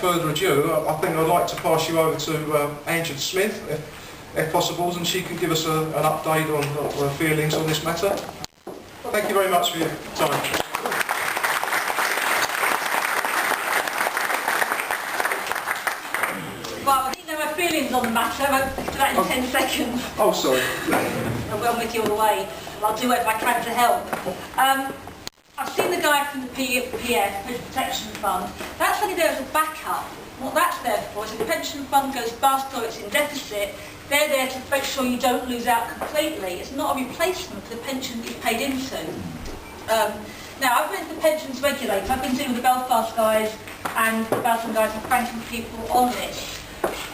further ado, I think I'd like to pass you over to Angela Smith, if possible, and she can give us an update on her feelings on this matter. Thank you very much for your time. Well, I think there are feelings on the matter. I won't do that in 10 seconds. Oh, sorry. I'm well with you all the way. I'll do whatever I can to help. I've seen the guy from the PF, Protection Fund. That's only there as a backup. What that's there for is if the pension fund goes bust or it's in deficit, they're there to make sure you don't lose out completely. It's not a replacement for the pension you've paid into. Now, I've been to the pensions regulator. I've been dealing with the Belfast guys and the Basildon guys and franking people on this.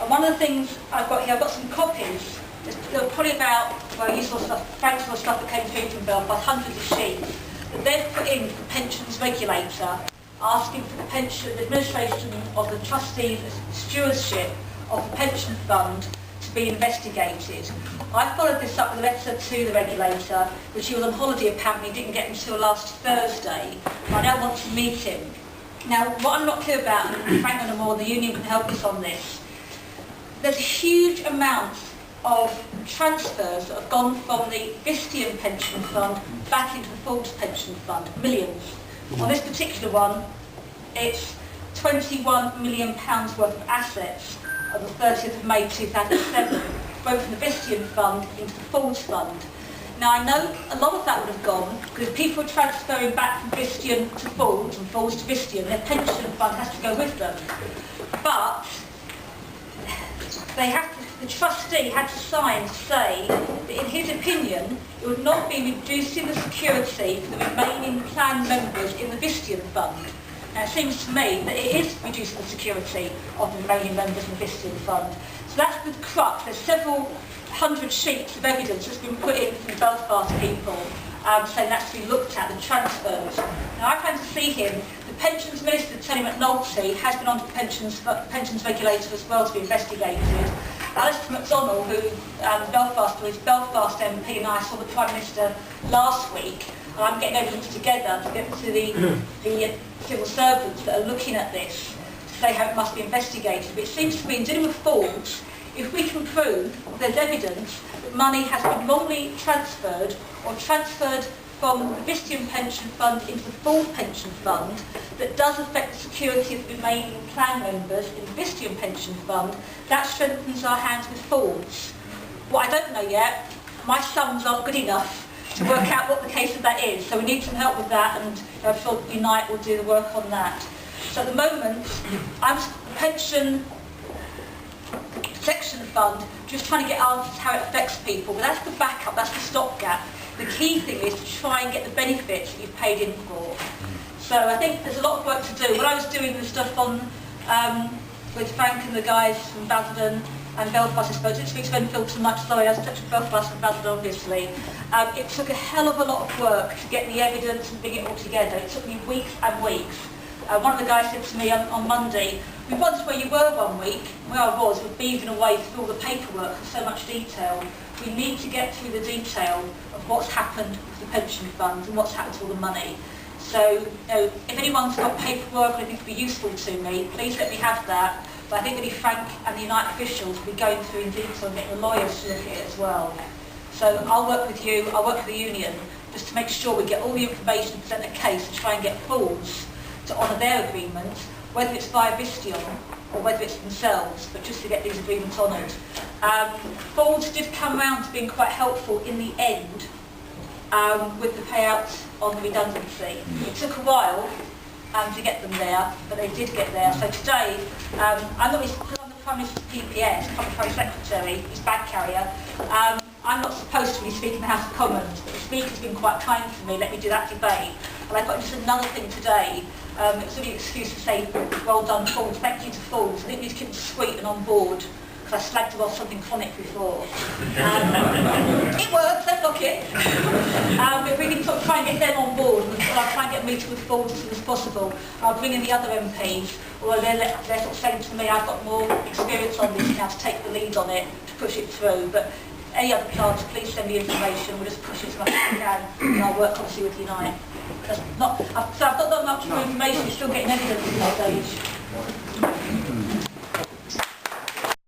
And one of the things I've got here, I've got some copies. There's probably about, well, you saw stuff, Frank saw stuff that came through from Belfast, hundreds of sheets that they've put in for the pensions regulator, asking for the pension, the administration of the trustees' stewardship of the pension fund to be investigated. I followed this up with a letter to the regulator, which he was on holiday apparently, didn't get until last Thursday. I now want to meet him. Now, what I'm not clear about, and Frank and more, the union can help us on this, there's a huge amount of transfers that have gone from the Visteon pension fund back into the Ford's pension fund, millions. On this particular one, it's £21 million worth of assets on the 30th of May 2007, both from the Visteon fund into the Ford's fund. Now I know a lot of that would have gone because people are transferring back from Visteon to Ford's and Ford's to Visteon, their pension fund has to go with them. But they have to, the trustee had to sign to say that in his opinion it would not be reducing the security for the remaining plan members in the Visteon fund. Now it seems to me that it is reducing the security of the remaining members in the Visteon fund. So that's the crux. There's several hundred sheets of evidence that's been put in from the Belfast people saying that's to be looked at, the transfers. Now I plan to see him. The Pensions Minister, Tony McNulty, has been on to the pensions regulator as well to be investigated. Alistair MacDonald, who Belfast was Belfast MP, and I saw the Prime Minister last week, and I'm getting evidence together to get to the civil servants that are looking at this to say how it must be investigated. But it seems to me, in dealing with Fords, if we can prove there's evidence that money has been wrongly transferred or transferred from the Visteon pension fund into the Ford pension fund that does affect the security of the remaining plan members in the Visteon pension fund, that strengthens our hands with Fords. What I don't know yet, my sums aren't good enough to work out what the case of that is, so we need some help with that, and I'm sure Unite will do the work on that. So at the moment, I'm pension protection fund, just trying to get answers how it affects people, but that's the backup, that's the stopgap. The key thing is to try and get the benefits that you've paid in for. So I think there's a lot of work to do. When I was doing the stuff on with Frank and the guys from Basildon and Belfast, I suppose, I didn't speak to Enfield too much, sorry, I was in touch with Belfast and Basildon obviously. It took a hell of a lot of work to get the evidence and bring it all together. It took me weeks and weeks. One of the guys said to me on Monday, we wondered where you were one week. Where I was beaving away through all the paperwork with so much detail. We need to get through the detail of what's happened with the pension funds and what's happened to all the money. So, if anyone's got paperwork or anything to be useful to me, please let me have that. But I think really Frank and the United officials will be going through in detail and getting the lawyers to look at it as well. So I'll work with you, I'll work with the union, just to make sure we get all the information and present a case and try and get Fords to honour their agreement, whether it's via Visteon or whether it's themselves, but just to get these agreements honoured. Fords did come around to being quite helpful in the end with the payouts on the redundancy. It took a while to get them there, but they did get there. So today, I'm not the Prime Minister's PPS, Prime Secretary, his bag carrier. I'm not supposed to be speaking in the House of Commons, but the Speaker's been quite kind to me, let me do that debate. And I've got just another thing today. It was really an excuse to say, well done, Fords, thank you to Fords. I think we need to keep them sweet and on board, because I slagged them off something chronic before. It works, don't knock it. If we can sort of try and get them on board, I'll try and get a meeting with Fords as soon as possible. I'll bring in the other MPs, although they're sort of saying to me, I've got more experience on this now to take the lead on it, to push it through. But any other plans, please send me information, we'll just push it as much as we can, and I'll work obviously with Unite. So I've got not much more information, still getting evidence at this stage.